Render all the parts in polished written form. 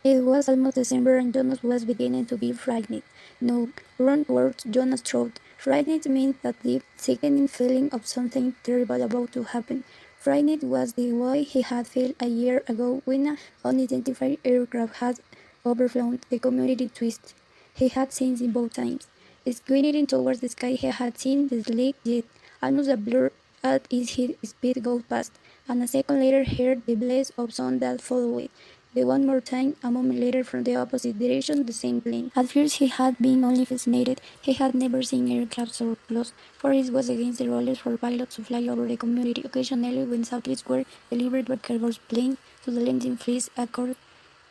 It was almost December and Jonas was beginning to be frightened. No, wrong words, Jonas thought. Frightened meant that deep, sickening feeling of something terrible about to happen. Frightened was the way he had felt a year ago when an unidentified aircraft had overflown the community twist. He had seen it both times. Squinting towards the sky, he had seen the sleek jet, almost a blur at its speed go past, and a second later heard the blaze of sound that followed it. The one more time, a moment later from the opposite direction, the same plane. At first he had been only fascinated. He had never seen aircraft so close, for it was against the rules for pilots to fly over the community. Occasionally, when satellites were delivered by cargo planes to the landing fields across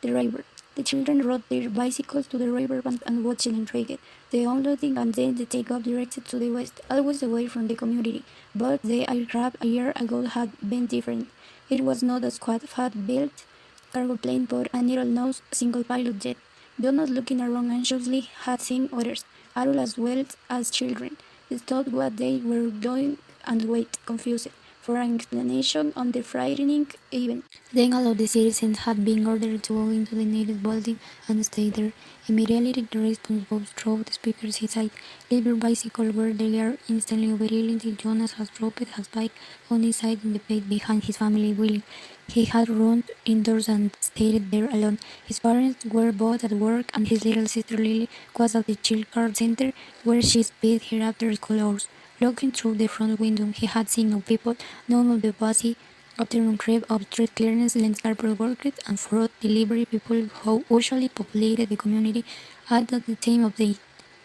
the river. The children rode their bicycles to the riverbank and watched intrigued. The unloading and then the takeoff directed to the west, always away from the community. But the aircraft a year ago had been different. It was not a squat, fat-built cargo plane but a needle-nosed single-pilot jet. Jonas, looking around anxiously, had seen others, adults as well as children, stopped what they were doing and waited, confused, for an explanation on the frightening event. Then all of the citizens had been ordered to go into the nearest building and stay there. Immediately the response box through the speakers his side, leave your bicycle where they are, instantly obedient till Jonas has dropped his bike on his side in the bed behind his family wheeling. He had run indoors and stayed there alone. His parents were both at work and his little sister Lily was at the child care center where she spent her after school hours. Looking through the front window, he had seen no people, none of the busy afternoon crowd of street clearance, landscaper workers, and fruit delivery people who usually populated the community at that time of day.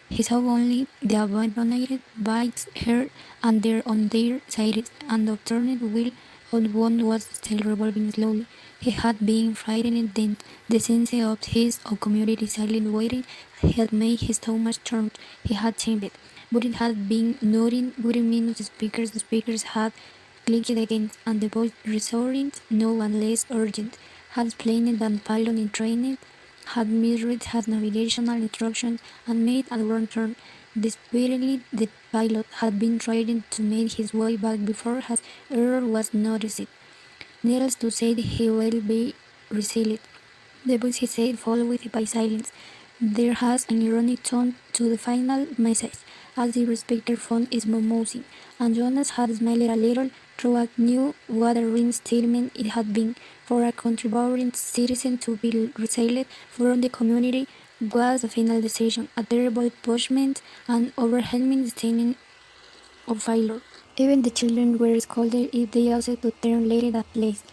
He saw only the abandoned bikes here and there on their sides, and the turned wheel on one was still revolving slowly. He had been frightened then. The sense of his own community silent waiting had made his stomach turn. He had changed, but it had been nothing within minutes. The speakers had clicked again, and the voice resounding no one less urgent, had explained that pilot in training had misread his navigational instructions and made a wrong turn. Desperately, the pilot had been trying to make his way back before his error was noticed. Needless to say, he will be resilient. The voice he said, followed by silence. There has an ironic tone to the final message, as the respected phone is murmuring, and Jonas had smiled a little through a new watering statement it had been. For a contributing citizen to be resilient from the community was a final decision, a terrible punishment, an overwhelming statement of failure. Even the children were scolded if they asked to turn late at that place.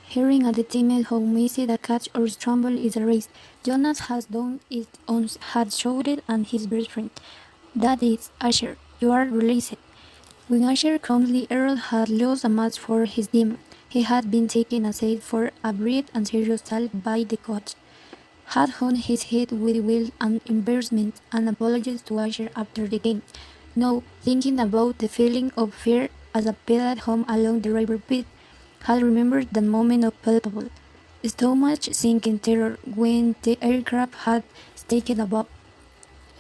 Hearing at the teammate how messy the catch or scramble is a race, Jonas has done it on had shouted and his best friend. That is, Asher, you are released. When Asher calmly Earl had lost a match for his team, he had been taken aside for a brief and serious talk by the coach. Had hung his head with will and embarrassment and apologized to Asher after the game. Now, thinking about the feeling of fear as a pedaled home along the river pit, had remembered that moment of palpable, stomach-sinking terror when the aircraft had taken above.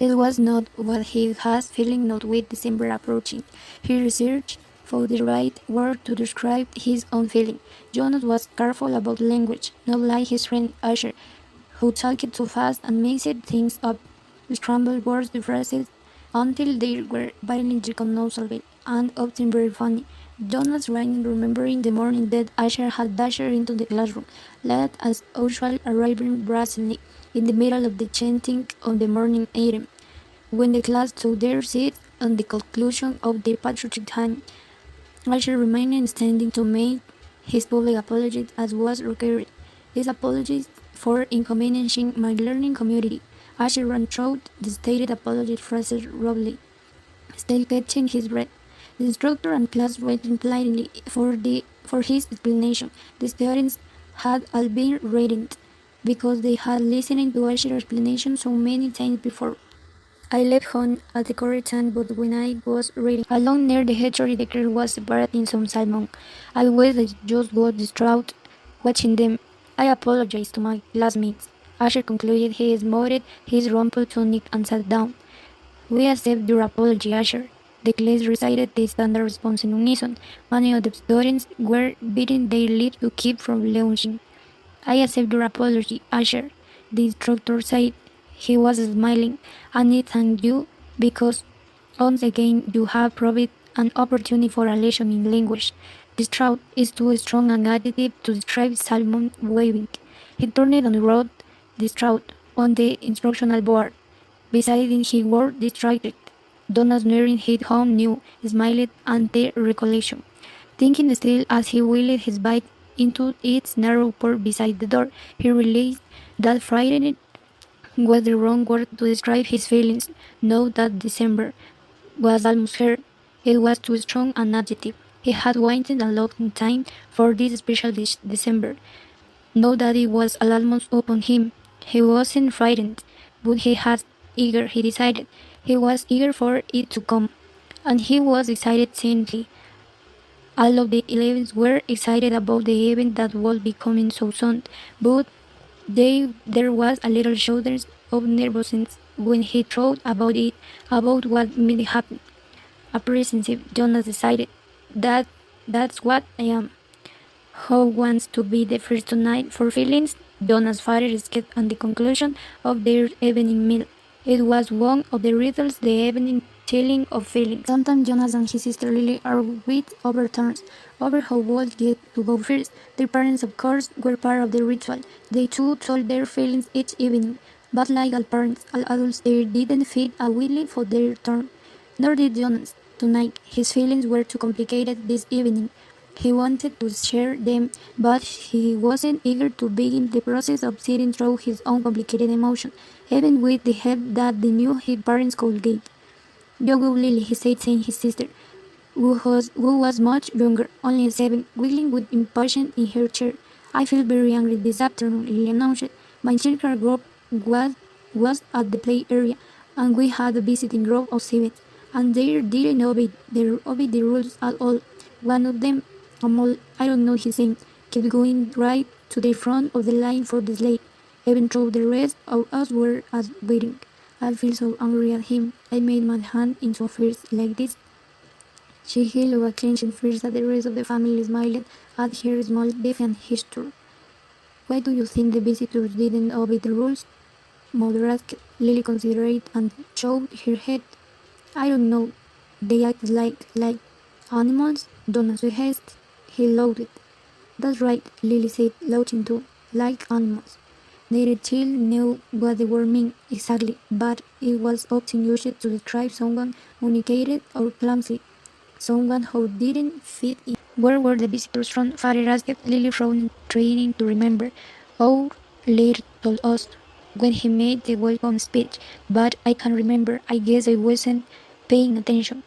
It was not what he was feeling not with December approaching. He researched for the right word to describe his own feeling. Jonas was careful about language, not like his friend Asher, who talked too fast and mixed things up, scrambled words to phrases until they were barely recognizable and often very funny. Jonas ran remembering the morning that Asher had dashed into the classroom, late as usual arriving brazenly in the middle of the chanting of the morning item. When the class took their seats on the conclusion of the patriotic hymn, Asher remained standing to make his public apology as was required. His apologies for inconveniencing my learning community. Asher ran through the stated apology phrases roughly, still catching his breath. The instructor and class waited politely for his explanation. The students had all been radiant because they had listened to Asher's explanation so many times before. I left home at the correct time, but when I was reading along near the hatchery, the crew was separating some salmon. I was just got distraught watching them. I apologized to my classmates. Asher concluded he smoothed his rumpled tunic and sat down. We accept your apology, Asher. The class recited the standard response in unison. Many of the students were beating their lips to keep from launching. I accept your apology, Asher. the instructor said. He was smiling. "And it thank you because once again you have proved an opportunity for a lesson in language. This trout is too strong an adjective to describe salmon waving." He turned and wrote "this trout" on the instructional board. Beside him he wore distracted. Donna sneering hit home new, smiled at the recollection. Thinking still as he wheeled his bike into its narrow port beside the door, he realized that frightened was the wrong word to describe his feelings. Now that December was almost here, it was too strong an adjective. He had waited a long time for this special December. Now that it was almost upon him, he wasn't frightened, but he was eager, he decided. He was eager for it to come, and he was excited silently. All of the 11 were excited about the event that was becoming so soon, but there was a little shudder of nervousness when he thought about it, about what might happen. Apprehensive, Jonas decided that that's what I am. Who wants to be the first tonight for feelings? Jonas' father escaped at the conclusion of their evening meal. It was one of the riddles the evening telling of feelings. Sometimes Jonas and his sister Lily argued over turns, over who would get to go first. Their parents, of course, were part of the ritual. They too told their feelings each evening. But like all parents, all adults, they didn't feel a willy for their turn. Nor did Jonas. Tonight, his feelings were too complicated this evening. He wanted to share them, but he wasn't eager to begin the process of sitting through his own complicated emotions, even with the help that the new his parents could give. "You go, Lily," he said, saying his sister, who was much younger, only 7, wiggling with impatience in her chair. "I feel very angry this afternoon," Lily announced. "My children's group was at the play area, and we had a visiting group of 7, and they didn't obey the rules at all. One of them, Amol, I don't know his name, kept going right to the front of the line for the sleigh, even though the rest of us were waiting. I feel so angry at him. I made my hand into a fist like this." She held a clenched fist at the rest of the family smiled at her small defiant gesture. "Why do you think the visitors didn't obey the rules?" Mother asked. Lily considered and shook her head. "I don't know. They act like animals." Donna suggested. He laughed. "That's right," Lily said, laughing too. "Like animals." Neither child knew what the word meant exactly, but it was often used to describe someone uneducated or clumsy, someone who didn't fit in. "Where were the visitors from?" Father asked. Lily frowned, trying to remember. "Our leader told us when he made the welcome speech, but I can't remember. I guess I wasn't paying attention.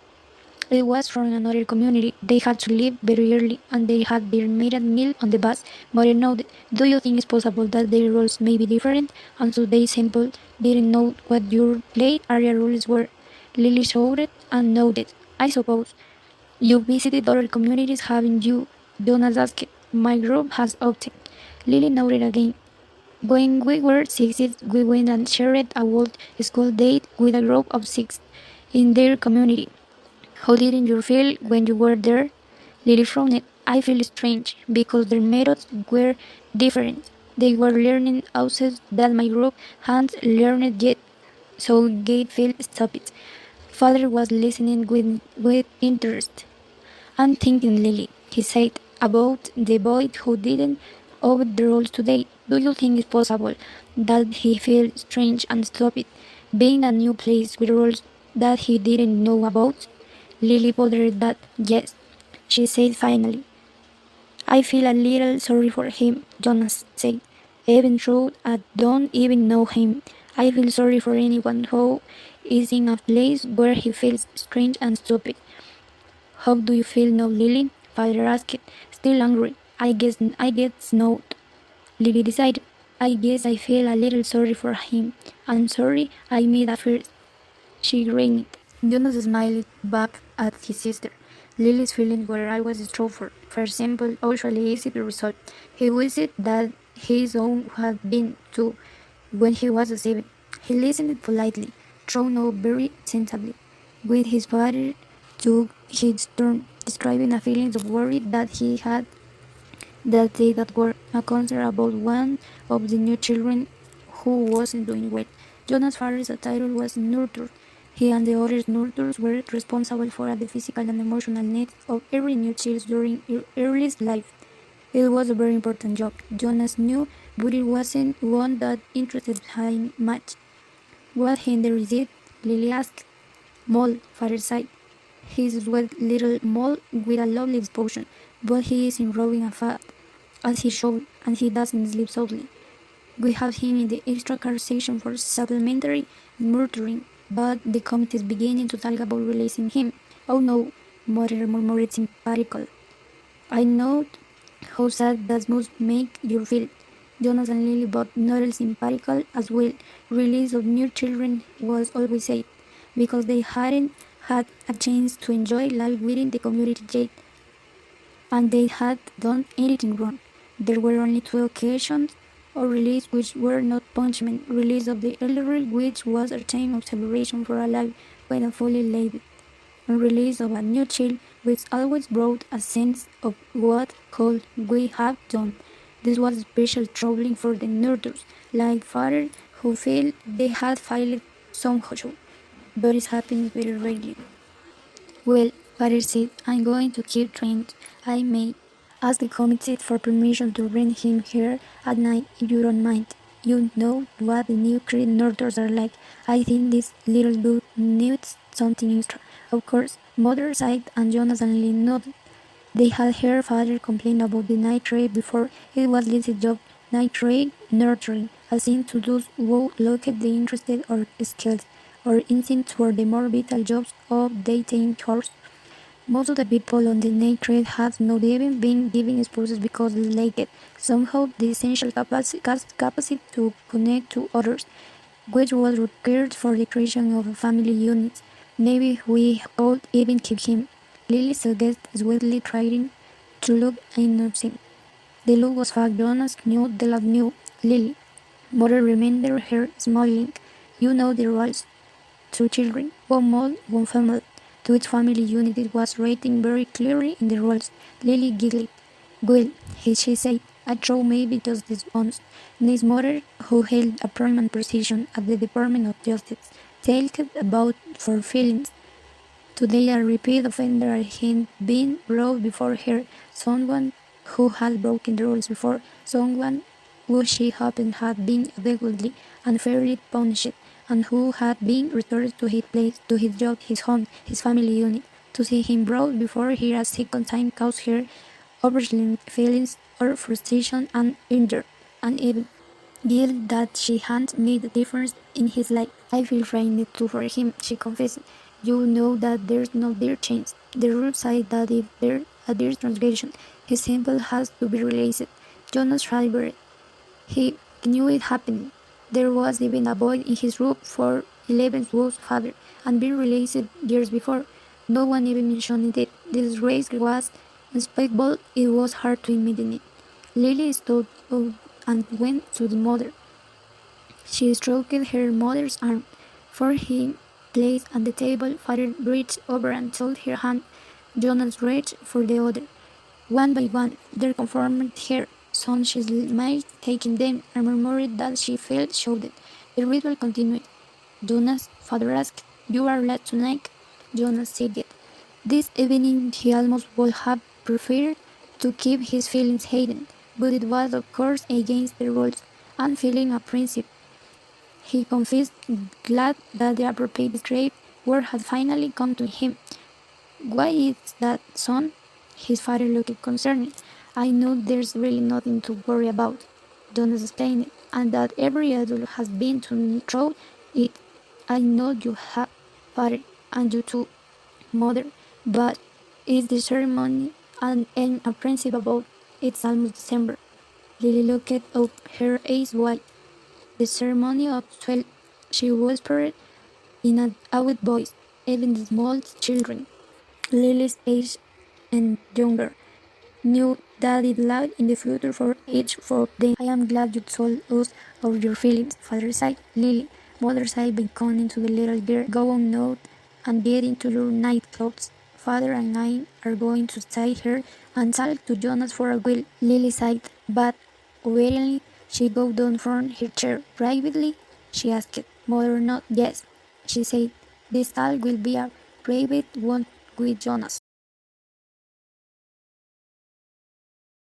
It was from another community. They had to leave very early, and they had their midnight meal on the bus." Mother nodded. "Do you think it's possible that their rules may be different, and so they simply didn't know what your play area rules were?" Lily shouted and nodded. "I suppose. You visited other communities, haven't you?" Jonas asked. "My group has often." Lily nodded again. "When we were 6, we went and shared a world school date with a group of 6 in their community." "How didn't you feel when you were there?" Lily frowned. "I feel strange, because their methods were different. They were learning houses that my group hadn't learned yet, so Gate felt stupid." Father was listening with interest. "I'm thinking, Lily," he said, "about the boy who didn't obey the rules today. Do you think it's possible that he felt strange and stupid, being a new place with rules that he didn't know about?" Lily pondered that. "Yes," she said finally. "I feel a little sorry for him," Jonas said. "Even though I don't even know him, I feel sorry for anyone who is in a place where he feels strange and stupid." "How do you feel now, Lily?" Father asked, still angry. I guess not," Lily decided. "I guess I feel a little sorry for him. I'm sorry I made at first." She grinned. Jonas smiled back at his sister. Lily's feelings were always straightforward, simple, usually easy to resolve. He wished that his own had been too when he was a 7. He listened politely, though not very sensibly. When his father took his turn, describing a feeling of worry that he had that day at work, a concern about one of the new children who wasn't doing well. Jonas' father's title was nurturer. He and the other nurturers were responsible for the physical and emotional needs of every new child during their earliest life. It was a very important job, Jonas knew, but it wasn't one that interested him much. What Henry did, Lily asked. Mole, father said. He's a sweet little mole with a lovely disposition, but he isn't growing a fat, as he showed, and he doesn't sleep soundly. We have him in the extra care section for supplementary nurturing, but the committee is beginning to talk about releasing him. Oh no, Mother murmured sympathetically. I know how sad that must make you feel. Jonas and Lily both nodded sympathically as well. Release of new children was always said, because they hadn't had a chance to enjoy life within the community yet, and they had done anything wrong. There were only two occasions of release which were not punishment: release of the elderly, which was a time of celebration for a life when a fully lived, and release of a new child, which always brought a sense of what could we have done. This was especially troubling for the nurturers, like father, who felt they had failed somehow. But it happens very rarely. Well, father said, I'm going to keep trying. I may ask the committee for permission to bring him here at night if you don't mind. You know what the new creed nurturers are like. I think this little dude needs something extra. Of course, Mother sighed and Jonas and Lynn nodded. They had heard father complain about the nitrate before. It was Lizzie's job, nitrate nurturing, assigned to those who lacked the interested or skills or instincts were the more vital jobs of daytime chores. Most of the people on the nitrate had not even been given spouses because they lacked somehow the essential capacity to connect to others, which was required for the creation of a family unit. Maybe we could even keep him. Lily suggested, sweetly trying to look innocent. The look was fake. Jonas knew the lad knew Lily. Mother remembered her smiling. You know the rules. Two children, one male, one female. To each family unit it was written very clearly in the rules. Lily giggled. Well, she said, I thought maybe just this once. His mother, who held a prominent position at the Department of Justice, talked about for feelings. Today a repeat offender had been brought before her, someone who had broken the rules before, someone who she hoped had been adequately and fairly punished, and who had been restored to his place, to his job, his home, his family unit. To see him brought before her a second time caused her overwhelming feelings of frustration and anger, and even guilt that she hadn't made a difference in his life. I feel frightened too for him, she confessed. You know that there's no dear chance. The rule says that if there's a dear transgression, his simple has to be released. Jonas shivered. He knew it happened. There was even a boy in his group for 11 whose father had been released years before. No one even mentioned it. This race was unspeakable. It was hard to imagine it. Lily stood up and went to the mother. She stroked her mother's arm. For him, placed at the table, father reached over and took her hand. Jonas reached for the other. One by one, they confirmed her. Soon she smiled, taking them, and murmured that she felt shouted. The ritual continued. Jonas, father asked, you are late tonight? Jonas said it. This evening he almost would have preferred to keep his feelings hidden, but it was of course against the rules, and feeling a principle. He confessed, glad that the appropriate grave word had finally come to him. Why is that, son? His father looked concerned. I know there's really nothing to worry about, Jonas explained, and that every adult has been through it. I know you have, father, and you too, mother, but it's the ceremony and a principle about it's almost December. Lily looked up, her eyes wide. The ceremony of 12, she whispered in an awed voice, even the smallest children, Lily's age and younger, knew that it lay in the future for each of them. I am glad you told us of your feelings, father sighed. Lily, mother sighed, beckoning to the little girl. Go on now and get into your night clothes. Father and I are going to stay here and talk to Jonas for a while. Lily sighed, but wearily, She got down from her chair. Privately, she asked. Mother nodded. Yes, she said. This all will be a private one with Jonas.